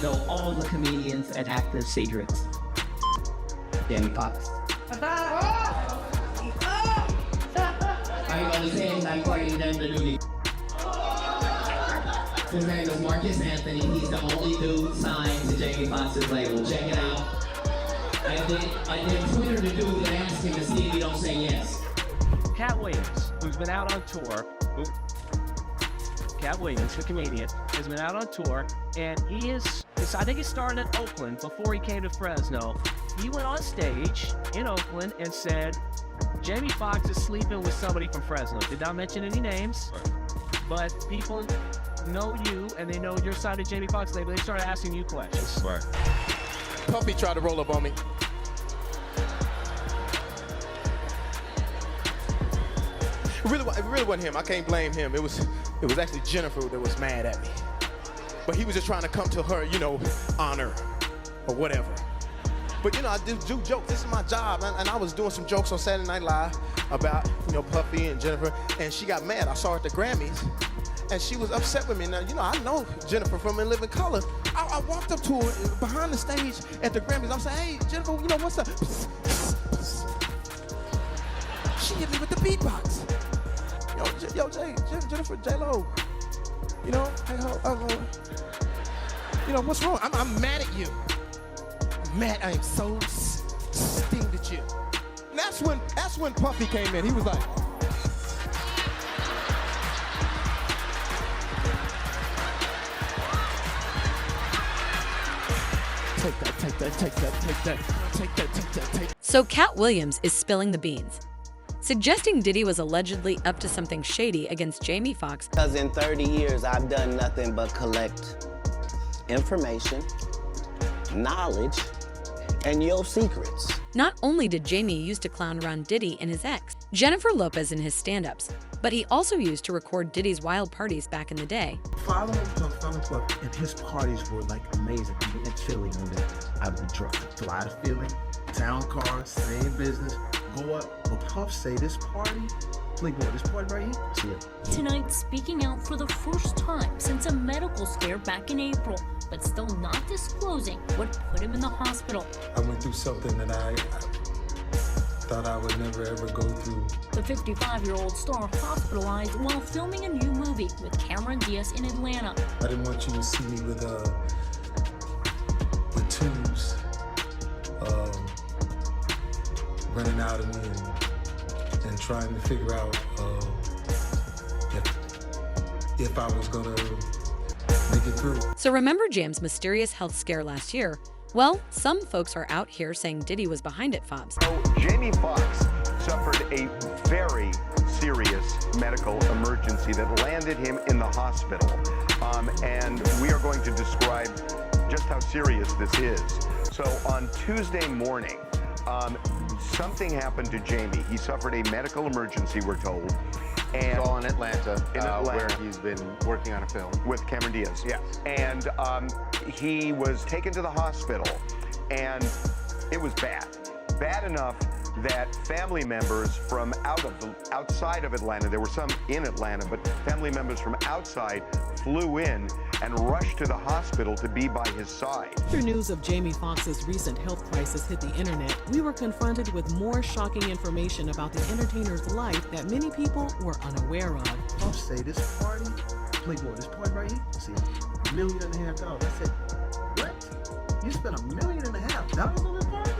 though all the comedians and actors say drinks. Jamie Foxx. I ain't gonna say it, I'm quite them to do it. His name is Marcus Anthony. He's the only dude signed to Jamie Foxx's label. Check it out. I did Twitter to do and ask him to see if he don't say yes. Katt Williams, who's been out on tour. Katt Williams, the comedian, has been out on tour, and I think he started in Oakland before he came to Fresno. He went on stage in Oakland and said, Jamie Foxx is sleeping with somebody from Fresno. Did not mention any names, but people know you, and they know your side of Jamie Foxx label. They started asking you questions. Right. Puffy tried to roll up on me. It really wasn't him. I can't blame him. It was actually Jennifer that was mad at me. But he was just trying to come to her, honor or whatever. But I do jokes. This is my job, and I was doing some jokes on Saturday Night Live about Puffy and Jennifer, and she got mad. I saw her at the Grammys, and she was upset with me. Now I know Jennifer from In Living Color. I walked up to her behind the stage at the Grammys. I'm saying, hey Jennifer, what's up? She hit me with the beatbox. Jennifer, J-Lo. Hey, what's wrong? I'm mad at you. Mad, I am so stinged at you. And that's when Puffy came in. He was like, take that. So Katt Williams is spilling the beans, suggesting Diddy was allegedly up to something shady against Jamie Foxx. Because in 30 years, I've done nothing but collect information, knowledge, and your secrets. Not only did Jamie use to clown around Diddy and his ex, Jennifer Lopez in his stand-ups, but he also used to record Diddy's wild parties back in the day. Follow him to Fun Club, and his parties were like amazing. In Philly, I would fly to Philly, town car, same business, go up. But Puff say this party, Playboy, this party right here, see it. Tonight, speaking out for the first time since a medical scare back in April, but still not disclosing what put him in the hospital. I went through something that I thought I would never ever go through. The 55-year-old star hospitalized while filming a new movie with Cameron Diaz in Atlanta. I didn't want you to see me with tubes running out of me and trying to figure out if I was gonna make it through. So remember Jam's mysterious health scare last year? Well, some folks are out here saying Diddy was behind it, Fobs. So Jamie Foxx suffered a very serious medical emergency that landed him in the hospital. And we are going to describe just how serious this is. So on Tuesday morning, something happened to Jamie. He suffered a medical emergency, we're told. And it's all in Atlanta, where he's been working on a film. With Cameron Diaz. Yeah. And he was taken to the hospital, and it was bad. Bad enough that family members from outside of Atlanta, there were some in Atlanta, but family members from outside flew in and rushed to the hospital to be by his side. After news of Jamie Foxx's recent health crisis hit the internet, we were confronted with more shocking information about the entertainer's life that many people were unaware of. I'll say this party, Playboy, this party right here, see, $1.5 million. I said, what? You spent $1.5 million on this party?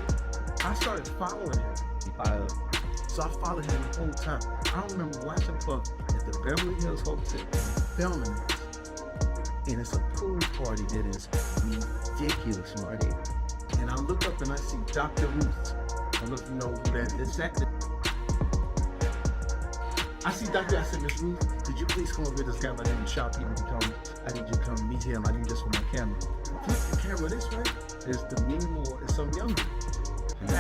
I started following him. So I followed him the whole time. I remember watching Puff at the Beverly Hills Hotel filming this. And it's a pool party that is ridiculous, Marty. And I look up and I see Dr. Ruth. I don't know if you know who that is. I see Dr. I said, Miss Ruth, could you please come over here to this camera? I need you to shop. I need you to come meet him. I need this for my camera. Flip the camera this way. There's the more, it's some younger. And I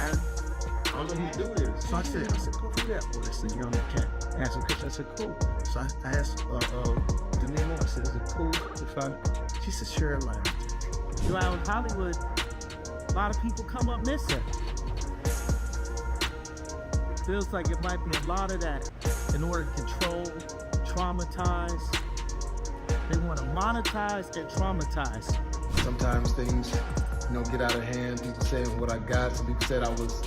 don't know who to do this. So I said, go do that. Well, it's a young cat. I asked him, I said, cool. So I asked the name of it. I said, is it cool if I, she said, sure, I laughed. Around Hollywood, a lot of people come up missing. Feels like it might be a lot of that. In order to control, traumatize, they want to monetize and traumatize. sometimes things, get out of hand. People saying what I got. Some people said I was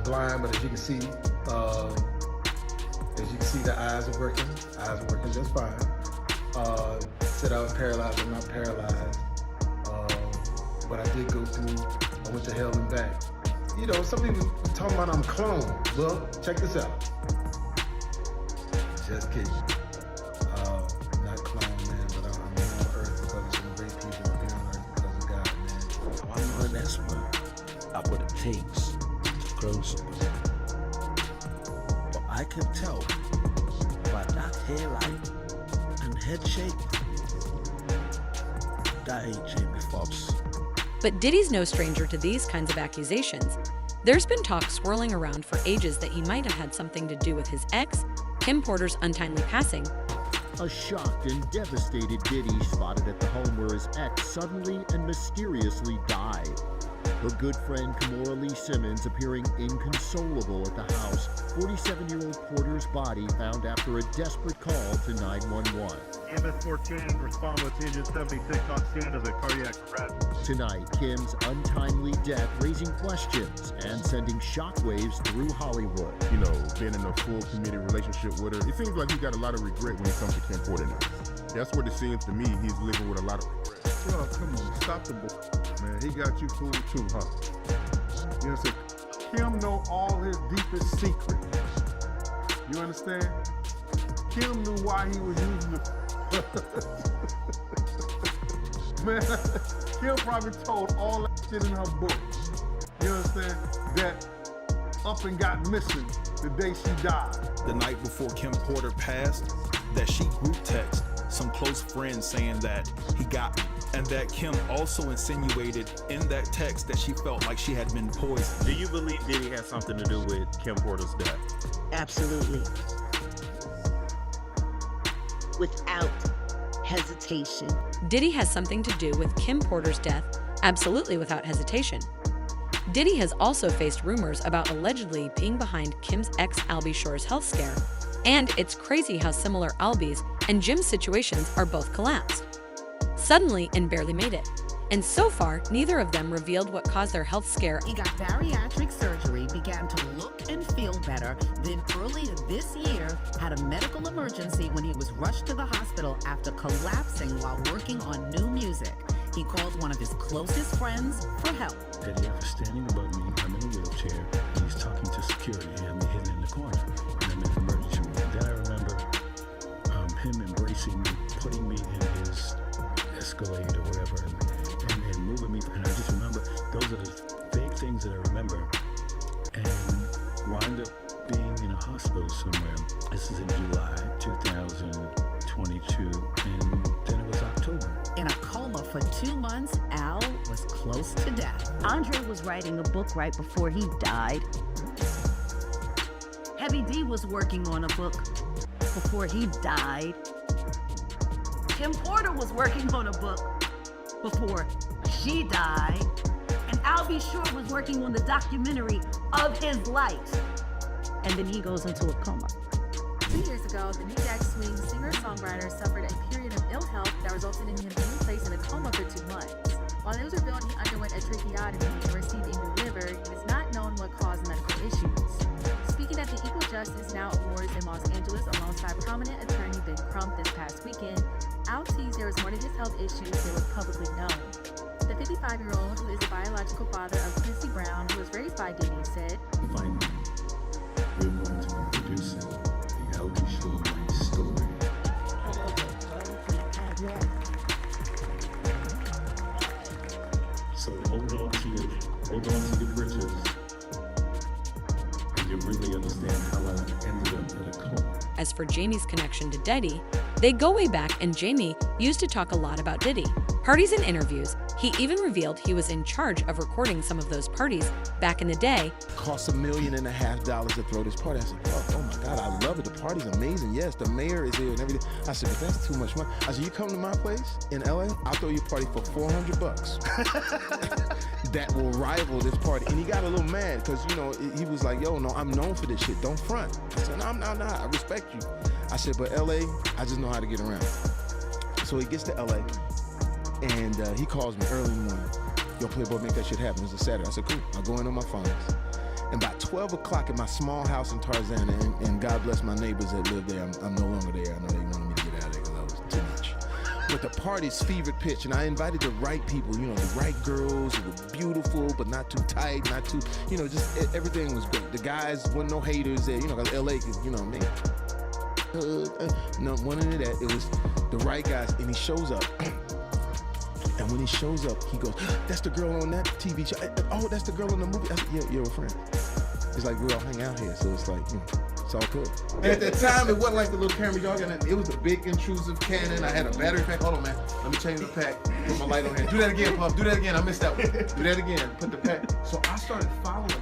blind, but as you can see, the eyes are working. Eyes are working just fine. Said I was paralyzed. I'm not paralyzed. But I did go through. I went to hell and back. Some people talking about I'm cloned. Well, check this out. Just kidding. I'm not cloned, man, but I'm here on earth because of some great people. I'm here on earth because of God, man. I know that's what it takes to grow somebody. But I can tell by that hairline and head shape, that ain't Jamie Foxx. But Diddy's no stranger to these kinds of accusations. There's been talk swirling around for ages that he might have had something to do with his ex, Kim Porter's untimely passing. A shocked and devastated Diddy spotted at the home where his ex suddenly and mysteriously died. Her good friend Kimora Lee Simmons appearing inconsolable at the house. 47-year-old Porter's body found after a desperate call to 911. MS-14 respond with engine 76 on scene of a cardiac arrest. Tonight, Kim's untimely death raising questions and sending shockwaves through Hollywood. Being in a full committed relationship with her, it seems like he got a lot of regret when it comes to Kim Porter now. That's what it seems to me. He's living with a lot of regret. Well, come on, stop the book, man. He got you fooled too, huh? You understand? Kim know all his deepest secrets. You understand? Kim knew why he was using the man, Kim probably told all that shit in her book. You understand? That up and got missing the day she died. The night before Kim Porter passed, that she group text some close friends saying that he got me. And that Kim also insinuated in that text that she felt like she had been poisoned. Do you believe Diddy has something to do with Kim Porter's death? Absolutely. Without hesitation. Diddy has something to do with Kim Porter's death, absolutely without hesitation. Diddy has also faced rumors about allegedly being behind Kim's ex Albie Shore's health scare, and it's crazy how similar Albie's and Jim's situations are both collapsed. Suddenly and barely made it. And so far, neither of them revealed what caused their health scare. He got bariatric surgery, began to look and feel better, then earlier this year had a medical emergency when he was rushed to the hospital after collapsing while working on new music. He called one of his closest friends for help. Diddy was standing above me, I'm in a wheelchair, and he's talking to security, he had me hidden in the corner, and I'm in an emergency room. And then I remember him embracing me, putting me in his Escalade or whatever, and moving me, and I just remember, those are the vague things that I remember, and wound up being in a hospital somewhere. This is in July 2022, and then it was October. In a coma for 2 months, Al was close to death. Andre was writing a book right before he died. Heavy D was working on a book before he died. Kim Porter was working on a book before she died. And Albie Shore was working on the documentary of his life. And then he goes into a coma. 2 years ago, the New Jack Swing singer-songwriter suffered a period of ill health that resulted in him being placed in a coma for 2 months. While it was revealed he underwent a tracheotomy and received a new liver, it is not known what caused medical issues. Speaking at the Equal Justice Now Awards in Los Angeles alongside prominent attorney Ben Crump this past weekend, Al teased there was more to his health issues than was publicly known. The 55-year-old, who is the biological father of Quincy Brown, who was raised by Diddy, said, Finally, we're going to be producing the Albie Shore life story. So hold on to your bridges, and you really understand how I ended up in a coma. As for Jamie's connection to Diddy, they go way back, and Jamie used to talk a lot about Diddy. Parties and interviews, he even revealed he was in charge of recording some of those parties back in the day. Cost $1.5 million to throw this party. I said, oh my God, I love it. The party's amazing. Yes, the mayor is here and everything. I said, but that's too much money. I said, you come to my place in LA, I'll throw you a party for $400. That will rival this party. And he got a little mad because, he was like, yo, no, I'm known for this shit. Don't front. I said, no, I'm not. I respect you. I said, but LA, I just know how to get around. So he gets to LA. And he calls me early in the morning. Yo, Playboy, make that shit happen. It was a Saturday. I said, cool. I go in on my phones. And by 12 o'clock in my small house in Tarzana, and God bless my neighbors that live there, I'm no longer there. I know they wanted me to get out of there because I was too much. But the party's fevered pitch, and I invited the right people, you know, the right girls who were beautiful, but not too tight, not too, you know, just everything was great. The guys, wasn't no haters there, you know, 'cause LA, you know, man. No, one of that, it was the right guys, and he shows up. And when he shows up, he goes, that's the girl on that TV show. Oh, that's the girl on the movie. I said, yeah, you're a friend. It's like, we all hang out here, so it's like, you know, it's all good. And at that time, it wasn't like the little camera dog, and it was the big intrusive Canon. I had a battery pack. Hold on, man. Let me change the pack. Put my light on here. Do that again, Puff. Do that again. I missed that one. Do that again. Put the pack. So I started following him.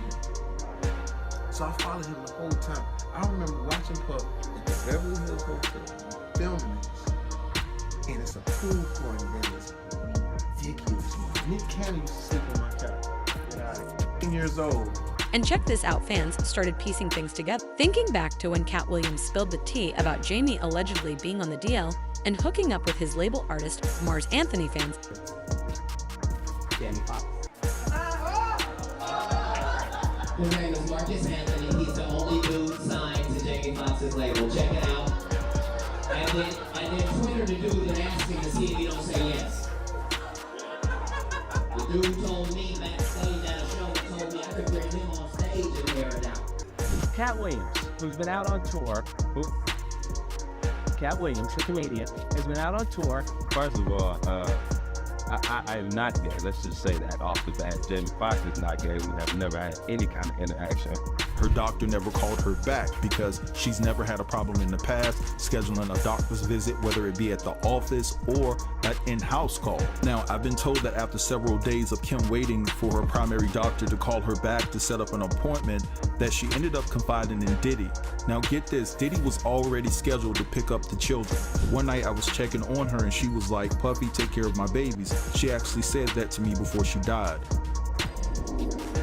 So I followed him the whole time. I remember watching Puff at the Beverly Hills Hotel, filming this. And it's a pool party that is ridiculous. Nick Cannon used to sleep on my couch. Get out of here. 10 years old. And check this out, fans started piecing things together. Thinking back to when Katt Williams spilled the tea about Jamie allegedly being on the DL and hooking up with his label artist, Mars Anthony fans. Jamie Foxx. His name is Marcus Anthony. He's the only dude signed to Jamie Foxx's label. Check it out. I did Twitter the dude and asked him to see if he don't say yes. The dude told me backstage at a show, told me I could bring him on stage and air it out. Katt Williams, who's been out on tour. Katt Williams, the comedian, has been out on tour. First of all, I am not gay. Let's just say that off the bat. Jamie Foxx is not gay. We have never had any kind of interaction. Her doctor never called her back because she's never had a problem in the past scheduling a doctor's visit, whether it be at the office or an in-house call. Now, I've been told that after several days of Kim waiting for her primary doctor to call her back to set up an appointment, that she ended up confiding in Diddy. Now get this, Diddy was already scheduled to pick up the children. One night I was checking on her and she was like, Puffy, take care of my babies. She actually said that to me before she died.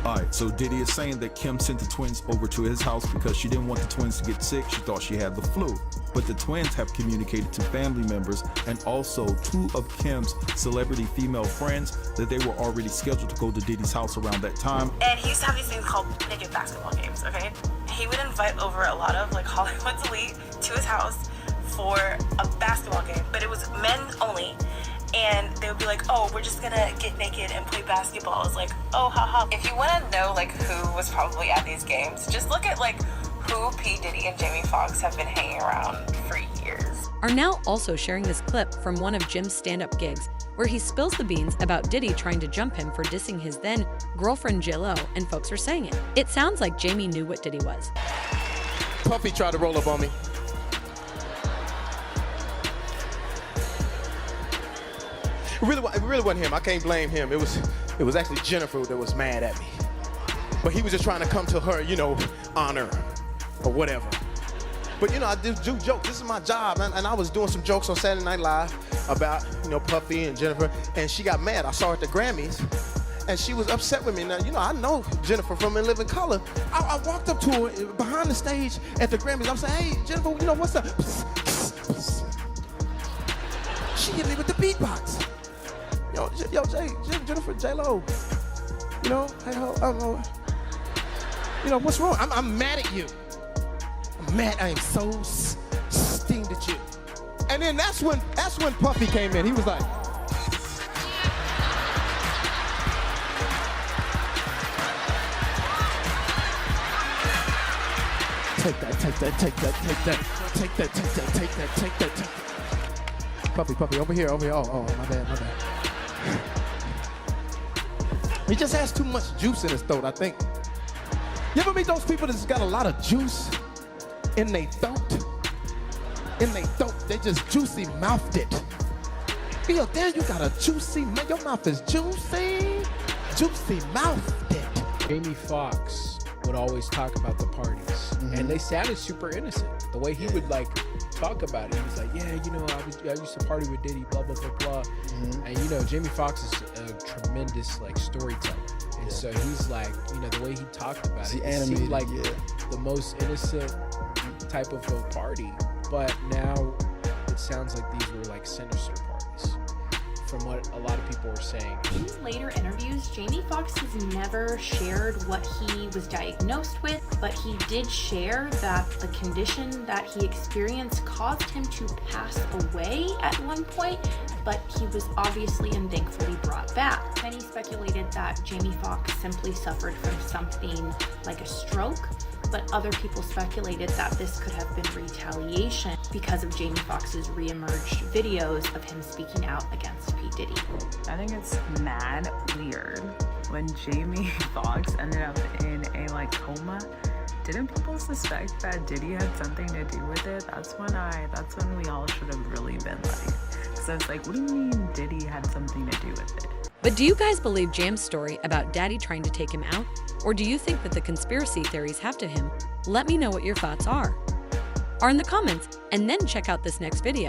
Alright, so Diddy is saying that Kim sent the twins over to his house because she didn't want the twins to get sick. She thought she had the flu. But the twins have communicated to family members and also two of Kim's celebrity female friends that they were already scheduled to go to Diddy's house around that time. And he used to have these things called naked basketball games, okay? He would invite over a lot of like Hollywood's elite to his house for a basketball game, but it was men only. And they would be like, oh, we're just gonna get naked and play basketball. It's like, oh, haha. If you wanna know like who was probably at these games, just look at like who P. Diddy and Jamie Foxx have been hanging around for years. Are now also sharing this clip from one of Jim's stand-up gigs, where he spills the beans about Diddy trying to jump him for dissing his then girlfriend J-Lo, and folks are saying it. It sounds like Jamie knew what Diddy was. Puffy tried to roll up on me. It really wasn't him. I can't blame him. It was actually Jennifer that was mad at me. But he was just trying to come to her, you know, honor or whatever. But you know, I do jokes. This is my job, and I was doing some jokes on Saturday Night Live about, you know, Puffy and Jennifer, and she got mad. I saw her at the Grammys, and she was upset with me. Now, you know, I know Jennifer from In Living Color. I walked up to her behind the stage at the Grammys. I'm saying, hey, Jennifer, you know, what's up? She hit me with the beatbox. Yo, Jennifer, J-Lo, you know, hey, you know, what's wrong? I'm mad at you. I'm mad. I am so steamed at you. And then that's when Puffy came in. He was like, take that. Puffy, over here. Oh, my bad. He just has too much juice in his throat, I think. You ever meet those people that's got a lot of juice in their throat? They just juicy mouthed it. Yo, there you got a juicy, your mouth is juicy mouthed it. Jamie Foxx would always talk about the parties, and they sounded super innocent. The way he would like talk about it, he was like, yeah, you know, I used to party with Diddy, blah blah blah blah. And you know, Jamie Foxx is a tremendous like storyteller, and so he's like, you know, the way he talked about it seemed like the most innocent type of a party, but now it sounds like these were like sinister parties. from what a lot of people were saying. In later interviews, Jamie Foxx has never shared what he was diagnosed with, but he did share that the condition that he experienced caused him to pass away at one point, but he was obviously and thankfully brought back. Many speculated that Jamie Foxx simply suffered from something like a stroke, but other people speculated that this could have been retaliation because of Jamie Foxx's reemerged videos of him speaking out against P. Diddy. I think it's mad weird when Jamie Foxx ended up in a coma. Didn't people suspect that Diddy had something to do with it? That's when we all should have really been like, because I was like, what do you mean Diddy had something to do with it? But do you guys believe Jam's story about Daddy trying to take him out? Or do you think that the conspiracy theories have to him? Let me know what your thoughts are in the comments, and then check out this next video.